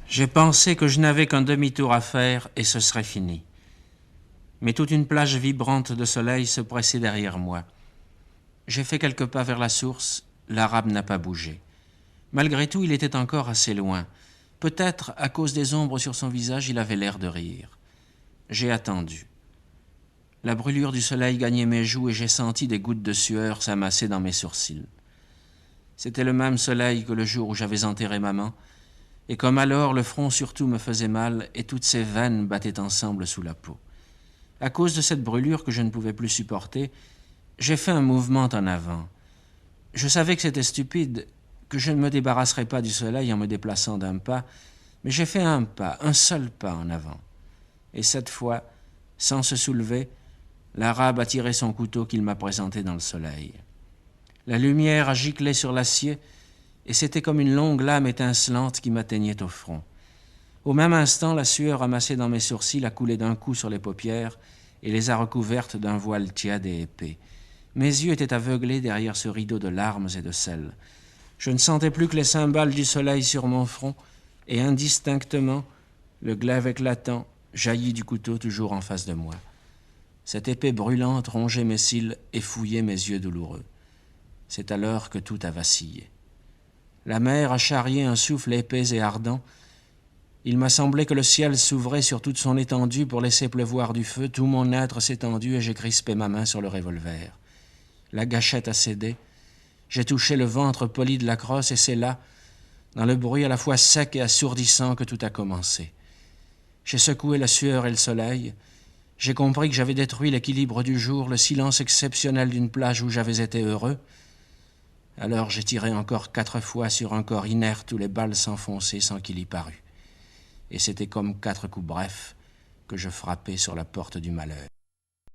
J'ai pensé que je n'avais qu'un demi-tour à faire et ce serait fini. Mais toute une plage vibrante de soleil se pressait derrière moi. J'ai fait quelques pas vers la source, l'arabe n'a pas bougé. Malgré tout, il était encore assez loin. Peut-être, à cause des ombres sur son visage, il avait l'air de rire. J'ai attendu. La brûlure du soleil gagnait mes joues et j'ai senti des gouttes de sueur s'amasser dans mes sourcils. C'était le même soleil que le jour où j'avais enterré maman, et comme alors le front surtout me faisait mal et toutes ses veines battaient ensemble sous la peau. À cause de cette brûlure que je ne pouvais plus supporter, j'ai fait un mouvement en avant. Je savais que c'était stupide, que je ne me débarrasserais pas du soleil en me déplaçant d'un pas, mais j'ai fait un pas, un seul pas en avant. Et cette fois, sans se soulever, l'arabe a tiré son couteau qu'il m'a présenté dans le soleil. La lumière a giclé sur l'acier, et c'était comme une longue lame étincelante qui m'atteignait au front. Au même instant, la sueur amassée dans mes sourcils a coulé d'un coup sur les paupières et les a recouvertes d'un voile tiède et épais. Mes yeux étaient aveuglés derrière ce rideau de larmes et de sel. Je ne sentais plus que les cymbales du soleil sur mon front, et indistinctement, le glaive éclatant jaillit du couteau toujours en face de moi. Cette épée brûlante rongeait mes cils et fouillait mes yeux douloureux. C'est alors que tout a vacillé. La mer a charrié un souffle épais et ardent. Il m'a semblé que le ciel s'ouvrait sur toute son étendue pour laisser pleuvoir du feu. Tout mon être s'est tendu et j'ai crispé ma main sur le revolver. La gâchette a cédé. J'ai touché le ventre poli de la crosse et c'est là, dans le bruit à la fois sec et assourdissant, que tout a commencé. J'ai secoué la sueur et le soleil. J'ai compris que j'avais détruit l'équilibre du jour, le silence exceptionnel d'une plage où j'avais été heureux. Alors j'ai tiré encore 4 fois sur un corps inerte où les balles s'enfonçaient sans qu'il y parût. Et c'était comme 4 coups brefs que je frappais sur la porte du malheur.